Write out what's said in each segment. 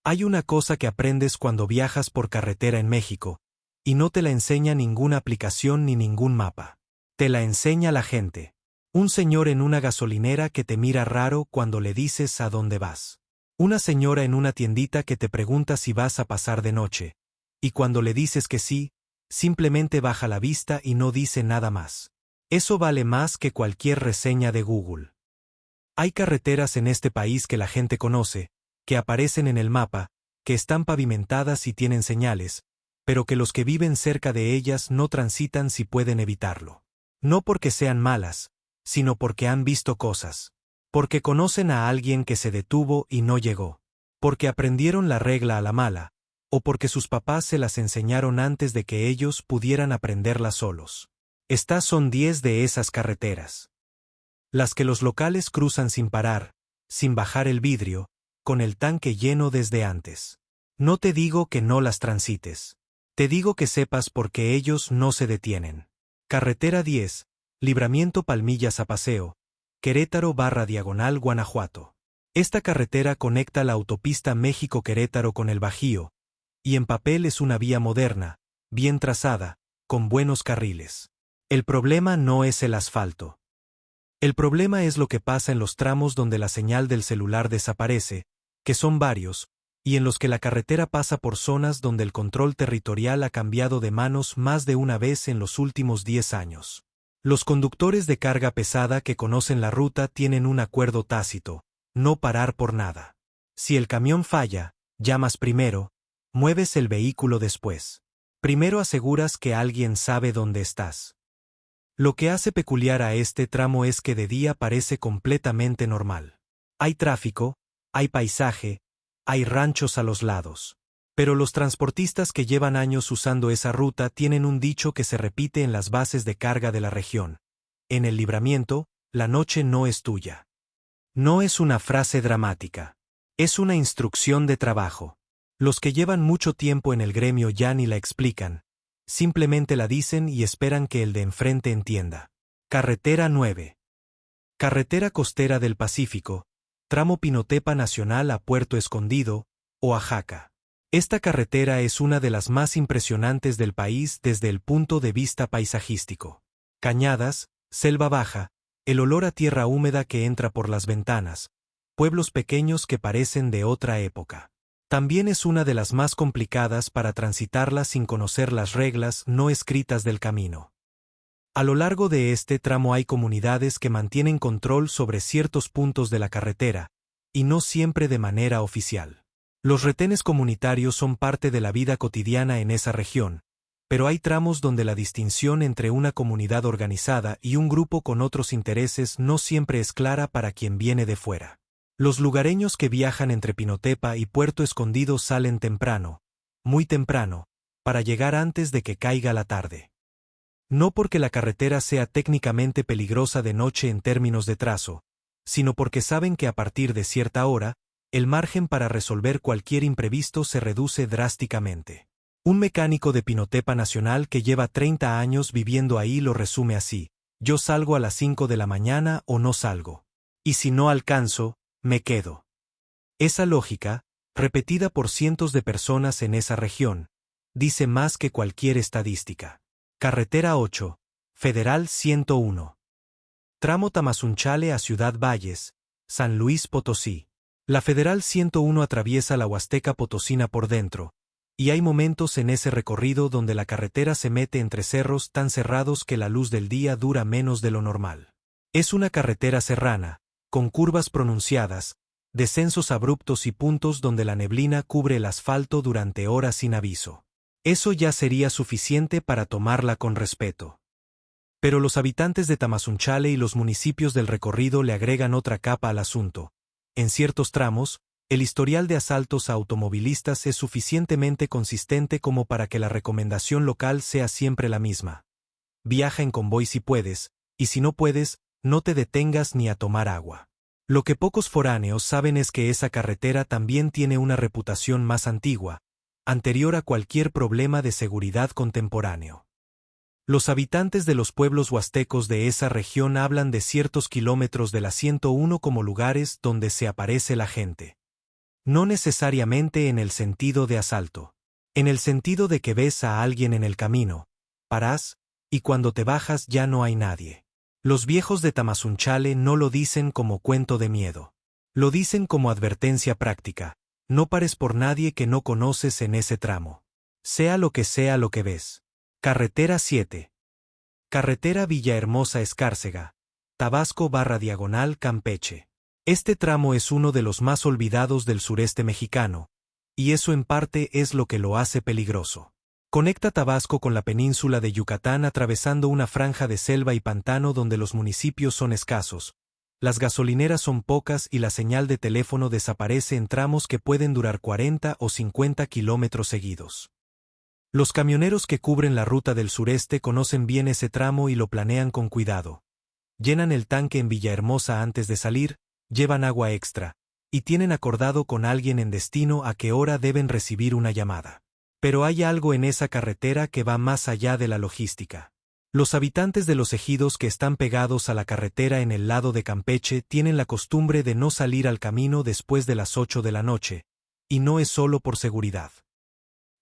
Hay una cosa que aprendes cuando viajas por carretera en México, y no te la enseña ninguna aplicación ni ningún mapa. Te la enseña la gente. Un señor en una gasolinera que te mira raro cuando le dices a dónde vas. Una señora en una tiendita que te pregunta si vas a pasar de noche, y cuando le dices que sí, simplemente baja la vista y no dice nada más. Eso vale más que cualquier reseña de Google. Hay carreteras en este país que la gente conoce, que aparecen en el mapa, que están pavimentadas y tienen señales, pero que los que viven cerca de ellas no transitan si pueden evitarlo. No porque sean malas, sino porque han visto cosas. Porque conocen a alguien que se detuvo y no llegó. Porque aprendieron la regla a la mala, o porque sus papás se las enseñaron antes de que ellos pudieran aprenderlas solos. Estas son 10 de esas carreteras. Las que los locales cruzan sin parar, sin bajar el vidrio, con el tanque lleno desde antes. No te digo que no las transites. Te digo que sepas por qué ellos no se detienen. Carretera 10, Libramiento Palmillas a Paseo, Querétaro/Diagonal Guanajuato. Esta carretera conecta la autopista México-Querétaro con el Bajío, y en papel es una vía moderna, bien trazada, con buenos carriles. El problema no es el asfalto. El problema es lo que pasa en los tramos donde la señal del celular desaparece, que son varios, y en los que la carretera pasa por zonas donde el control territorial ha cambiado de manos más de una vez en los últimos 10 años. Los conductores de carga pesada que conocen la ruta tienen un acuerdo tácito: no parar por nada. Si el camión falla, llamas primero, mueves el vehículo después. Primero aseguras que alguien sabe dónde estás. Lo que hace peculiar a este tramo es que de día parece completamente normal. Hay tráfico, hay paisaje, hay ranchos a los lados. Pero los transportistas que llevan años usando esa ruta tienen un dicho que se repite en las bases de carga de la región. En el Libramiento, la noche no es tuya. No es una frase dramática. Es una instrucción de trabajo. Los que llevan mucho tiempo en el gremio ya ni la explican. Simplemente la dicen y esperan que el de enfrente entienda. Carretera 9. Carretera costera del Pacífico, tramo Pinotepa Nacional a Puerto Escondido, Oaxaca. Esta carretera es una de las más impresionantes del país desde el punto de vista paisajístico. Cañadas, selva baja, el olor a tierra húmeda que entra por las ventanas, pueblos pequeños que parecen de otra época. También es una de las más complicadas para transitarla sin conocer las reglas no escritas del camino. A lo largo de este tramo hay comunidades que mantienen control sobre ciertos puntos de la carretera, y no siempre de manera oficial. Los retenes comunitarios son parte de la vida cotidiana en esa región, pero hay tramos donde la distinción entre una comunidad organizada y un grupo con otros intereses no siempre es clara para quien viene de fuera. Los lugareños que viajan entre Pinotepa y Puerto Escondido salen temprano, muy temprano, para llegar antes de que caiga la tarde. No porque la carretera sea técnicamente peligrosa de noche en términos de trazo, sino porque saben que a partir de cierta hora, el margen para resolver cualquier imprevisto se reduce drásticamente. Un mecánico de Pinotepa Nacional que lleva 30 años viviendo ahí lo resume así: yo salgo a las 5 de la mañana o no salgo. Y si no alcanzo, me quedo. Esa lógica, repetida por cientos de personas en esa región, dice más que cualquier estadística. Carretera 8, Federal 101. Tramo Tamazunchale a Ciudad Valles, San Luis Potosí. La Federal 101 atraviesa la Huasteca Potosina por dentro, y hay momentos en ese recorrido donde la carretera se mete entre cerros tan cerrados que la luz del día dura menos de lo normal. Es una carretera serrana, con curvas pronunciadas, descensos abruptos y puntos donde la neblina cubre el asfalto durante horas sin aviso. Eso ya sería suficiente para tomarla con respeto. Pero los habitantes de Tamazunchale y los municipios del recorrido le agregan otra capa al asunto. En ciertos tramos, el historial de asaltos a automovilistas es suficientemente consistente como para que la recomendación local sea siempre la misma. Viaja en convoy si puedes, y si no puedes, no te detengas ni a tomar agua. Lo que pocos foráneos saben es que esa carretera también tiene una reputación más antigua, anterior a cualquier problema de seguridad contemporáneo. Los habitantes de los pueblos huastecos de esa región hablan de ciertos kilómetros de la 101 como lugares donde se aparece la gente. No necesariamente en el sentido de asalto. En el sentido de que ves a alguien en el camino, parás, y cuando te bajas ya no hay nadie. Los viejos de Tamazunchale no lo dicen como cuento de miedo. Lo dicen como advertencia práctica. No pares por nadie que no conoces en ese tramo. Sea lo que ves. Carretera 7. Carretera Villahermosa Escárcega, Tabasco /Diagonal Campeche. Este tramo es uno de los más olvidados del sureste mexicano, y eso en parte es lo que lo hace peligroso. Conecta Tabasco con la península de Yucatán atravesando una franja de selva y pantano donde los municipios son escasos, las gasolineras son pocas y la señal de teléfono desaparece en tramos que pueden durar 40 o 50 kilómetros seguidos. Los camioneros que cubren la ruta del sureste conocen bien ese tramo y lo planean con cuidado. Llenan el tanque en Villahermosa antes de salir, llevan agua extra, y tienen acordado con alguien en destino a qué hora deben recibir una llamada. Pero hay algo en esa carretera que va más allá de la logística. Los habitantes de los ejidos que están pegados a la carretera en el lado de Campeche tienen la costumbre de no salir al camino después de las 8 de la noche, y no es solo por seguridad.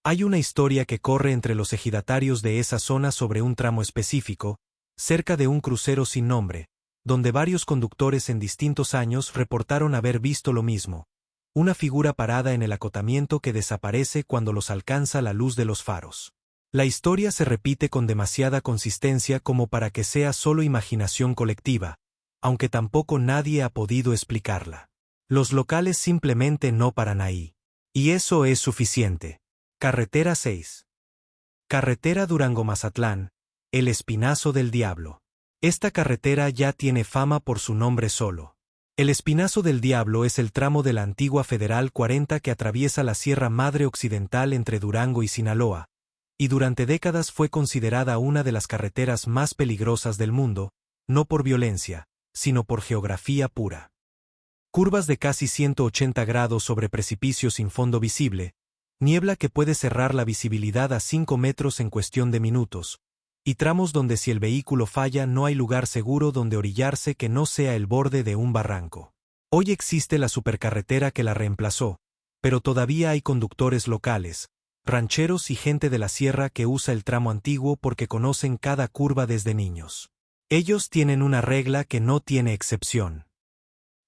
Hay una historia que corre entre los ejidatarios de esa zona sobre un tramo específico, cerca de un crucero sin nombre, donde varios conductores en distintos años reportaron haber visto lo mismo, una figura parada en el acotamiento que desaparece cuando los alcanza la luz de los faros. La historia se repite con demasiada consistencia como para que sea solo imaginación colectiva, aunque tampoco nadie ha podido explicarla. Los locales simplemente no paran ahí. Y eso es suficiente. Carretera 6. Carretera Durango-Mazatlán, El Espinazo del Diablo. Esta carretera ya tiene fama por su nombre solo. El Espinazo del Diablo es el tramo de la antigua Federal 40 que atraviesa la Sierra Madre Occidental entre Durango y Sinaloa, y durante décadas fue considerada una de las carreteras más peligrosas del mundo, no por violencia, sino por geografía pura. Curvas de casi 180 grados sobre precipicios sin fondo visible, niebla que puede cerrar la visibilidad a 5 metros en cuestión de minutos, y tramos donde si el vehículo falla no hay lugar seguro donde orillarse que no sea el borde de un barranco. Hoy existe la supercarretera que la reemplazó, pero todavía hay conductores locales, rancheros y gente de la sierra que usa el tramo antiguo porque conocen cada curva desde niños. Ellos tienen una regla que no tiene excepción.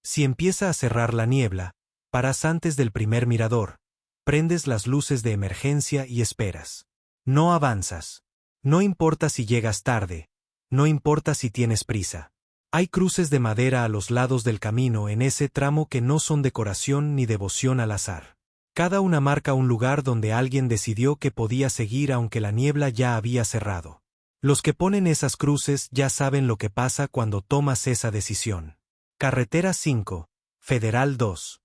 Si empieza a cerrar la niebla, paras antes del primer mirador, prendes las luces de emergencia y esperas. No avanzas. No importa si llegas tarde, no importa si tienes prisa. Hay cruces de madera a los lados del camino en ese tramo que no son decoración ni devoción al azar. Cada una marca un lugar donde alguien decidió que podía seguir aunque la niebla ya había cerrado. Los que ponen esas cruces ya saben lo que pasa cuando tomas esa decisión. Carretera 5, Federal 2.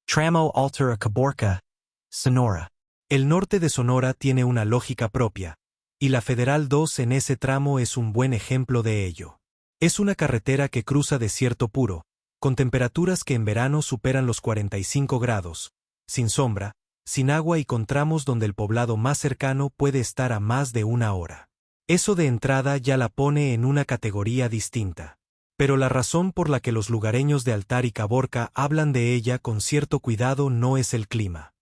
Tramo Alta Caborca, Sonora. El norte de Sonora tiene una lógica propia, y la Federal 2 en ese tramo es un buen ejemplo de ello. Es una carretera que cruza desierto puro, con temperaturas que en verano superan los 45 grados, sin sombra, sin agua y con tramos donde el poblado más cercano puede estar a más de una hora. Eso de entrada ya la pone en una categoría distinta. Pero la razón por la que los lugareños de Altar y Caborca hablan de ella con cierto cuidado no es el clima.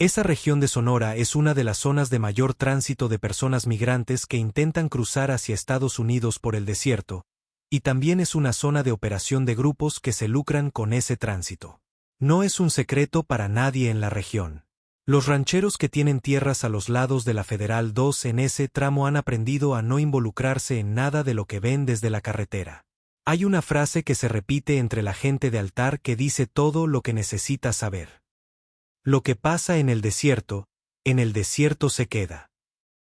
Esa región de Sonora es una de las zonas de mayor tránsito de personas migrantes que intentan cruzar hacia Estados Unidos por el desierto, y también es una zona de operación de grupos que se lucran con ese tránsito. No es un secreto para nadie en la región. Los rancheros que tienen tierras a los lados de la Federal 2 en ese tramo han aprendido a no involucrarse en nada de lo que ven desde la carretera. Hay una frase que se repite entre la gente de Altar que dice todo lo que necesitas saber. Lo que pasa en el desierto se queda.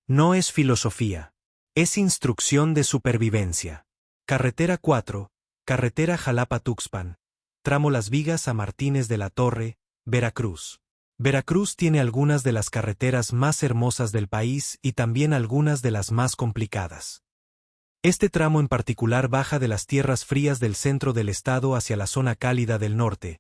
No es filosofía. Es instrucción de supervivencia. Carretera 4, Carretera Jalapa-Tuxpan, tramo Las Vigas a Martínez de la Torre, Veracruz. Veracruz tiene algunas de las carreteras más hermosas del país y también algunas de las más complicadas. Este tramo en particular baja de las tierras frías del centro del estado hacia la zona cálida del norte,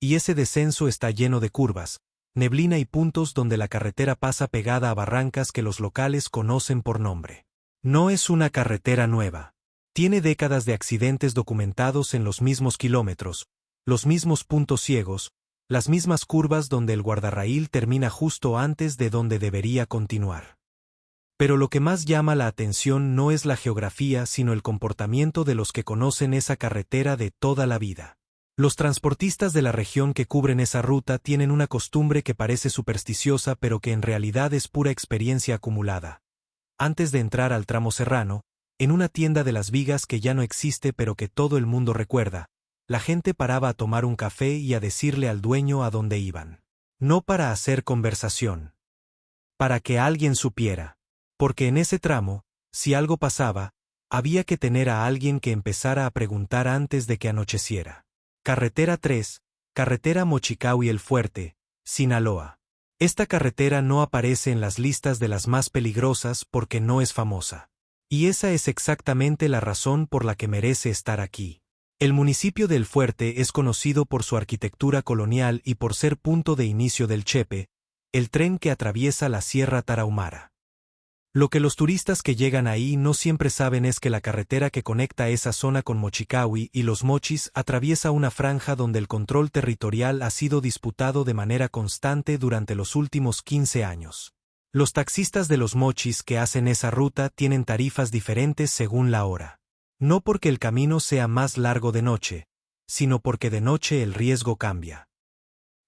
y ese descenso está lleno de curvas, neblina y puntos donde la carretera pasa pegada a barrancas que los locales conocen por nombre. No es una carretera nueva. Tiene décadas de accidentes documentados en los mismos kilómetros, los mismos puntos ciegos, las mismas curvas donde el guardarraíl termina justo antes de donde debería continuar. Pero lo que más llama la atención no es la geografía sino el comportamiento de los que conocen esa carretera de toda la vida. Los transportistas de la región que cubren esa ruta tienen una costumbre que parece supersticiosa pero que en realidad es pura experiencia acumulada. Antes de entrar al tramo serrano, en una tienda de Las Vigas que ya no existe pero que todo el mundo recuerda, la gente paraba a tomar un café y a decirle al dueño a dónde iban. No para hacer conversación. Para que alguien supiera. Porque en ese tramo, si algo pasaba, había que tener a alguien que empezara a preguntar antes de que anocheciera. Carretera 3, carretera Mochicao-El Fuerte, Sinaloa. Esta carretera no aparece en las listas de las más peligrosas porque no es famosa. Y esa es exactamente la razón por la que merece estar aquí. El municipio de El Fuerte es conocido por su arquitectura colonial y por ser punto de inicio del Chepe, el tren que atraviesa la Sierra Tarahumara. Lo que los turistas que llegan ahí no siempre saben es que la carretera que conecta esa zona con Mochicao y Los Mochis atraviesa una franja donde el control territorial ha sido disputado de manera constante durante los últimos 15 años. Los taxistas de Los Mochis que hacen esa ruta tienen tarifas diferentes según la hora. No porque el camino sea más largo de noche, sino porque de noche el riesgo cambia.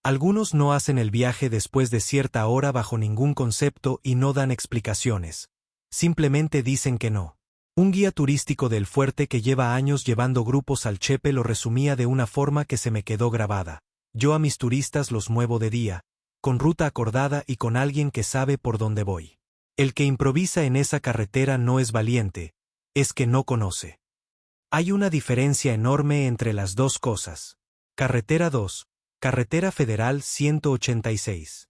Algunos no hacen el viaje después de cierta hora bajo ningún concepto y no dan explicaciones. Simplemente dicen que no. Un guía turístico del Fuerte que lleva años llevando grupos al Chepe lo resumía de una forma que se me quedó grabada. Yo a mis turistas los muevo de día, con ruta acordada y con alguien que sabe por dónde voy. El que improvisa en esa carretera no es valiente, es que no conoce. Hay una diferencia enorme entre las dos cosas. Carretera 2. Carretera Federal 186.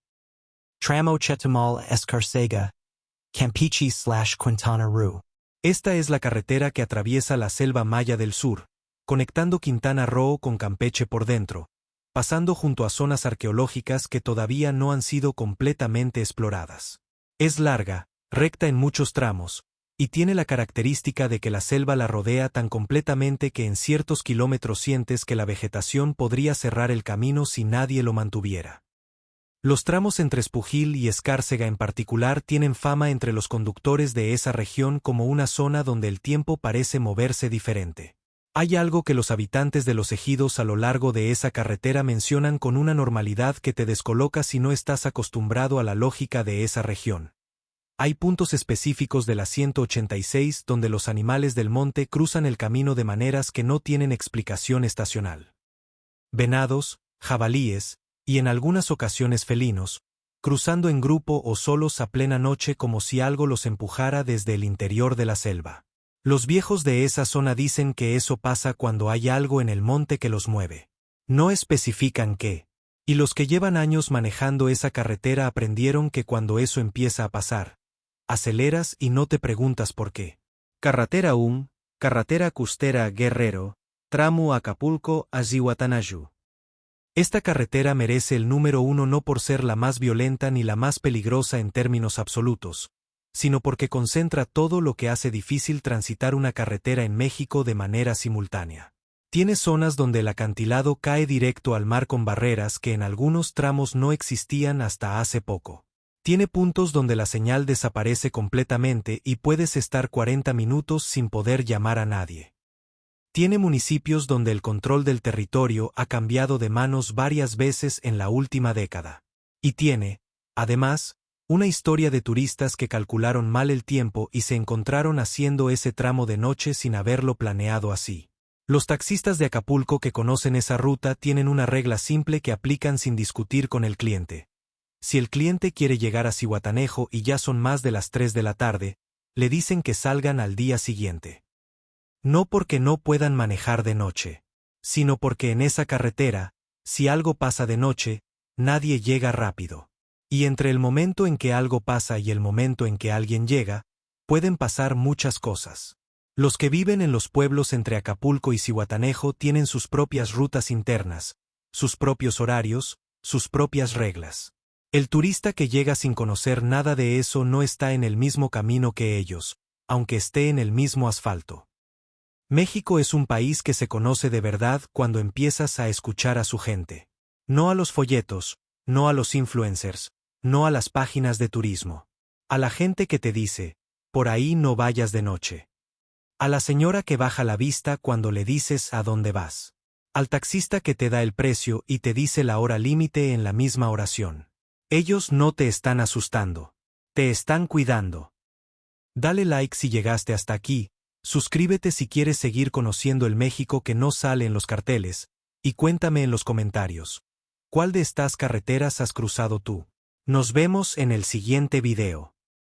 Tramo Chetumal-Escarcega, Campeche/Quintana Roo. Esta es la carretera que atraviesa la selva maya del sur, conectando Quintana Roo con Campeche por dentro, pasando junto a zonas arqueológicas que todavía no han sido completamente exploradas. Es larga, recta en muchos tramos, y tiene la característica de que la selva la rodea tan completamente que en ciertos kilómetros sientes que la vegetación podría cerrar el camino si nadie lo mantuviera. Los tramos entre Espujil y Escárcega en particular tienen fama entre los conductores de esa región como una zona donde el tiempo parece moverse diferente. Hay algo que los habitantes de los ejidos a lo largo de esa carretera mencionan con una normalidad que te descoloca si no estás acostumbrado a la lógica de esa región. Hay puntos específicos de la 186 donde los animales del monte cruzan el camino de maneras que no tienen explicación estacional. Venados, jabalíes, y en algunas ocasiones felinos, cruzando en grupo o solos a plena noche como si algo los empujara desde el interior de la selva. Los viejos de esa zona dicen que eso pasa cuando hay algo en el monte que los mueve. No especifican qué. Y los que llevan años manejando esa carretera aprendieron que cuando eso empieza a pasar, aceleras y no te preguntas por qué. Carretera 1, carretera costera Guerrero, tramo Acapulco a Zihuatanejo. Esta carretera merece el número 1 no por ser la más violenta ni la más peligrosa en términos absolutos, sino porque concentra todo lo que hace difícil transitar una carretera en México de manera simultánea. Tiene zonas donde el acantilado cae directo al mar con barreras que en algunos tramos no existían hasta hace poco. Tiene puntos donde la señal desaparece completamente y puedes estar 40 minutos sin poder llamar a nadie. Tiene municipios donde el control del territorio ha cambiado de manos varias veces en la última década. Y tiene, además, una historia de turistas que calcularon mal el tiempo y se encontraron haciendo ese tramo de noche sin haberlo planeado así. Los taxistas de Acapulco que conocen esa ruta tienen una regla simple que aplican sin discutir con el cliente. Si el cliente quiere llegar a Zihuatanejo y ya son más de las 3 de la tarde, le dicen que salgan al día siguiente. No porque no puedan manejar de noche, sino porque en esa carretera, si algo pasa de noche, nadie llega rápido. Y entre el momento en que algo pasa y el momento en que alguien llega, pueden pasar muchas cosas. Los que viven en los pueblos entre Acapulco y Zihuatanejo tienen sus propias rutas internas, sus propios horarios, sus propias reglas. El turista que llega sin conocer nada de eso no está en el mismo camino que ellos, aunque esté en el mismo asfalto. México es un país que se conoce de verdad cuando empiezas a escuchar a su gente. No a los folletos, no a los influencers, no a las páginas de turismo. A la gente que te dice, por ahí no vayas de noche. A la señora que baja la vista cuando le dices a dónde vas. Al taxista que te da el precio y te dice la hora límite en la misma oración. Ellos no te están asustando. Te están cuidando. Dale like si llegaste hasta aquí, suscríbete si quieres seguir conociendo el México que no sale en los carteles, y cuéntame en los comentarios. ¿Cuál de estas carreteras has cruzado tú? Nos vemos en el siguiente video.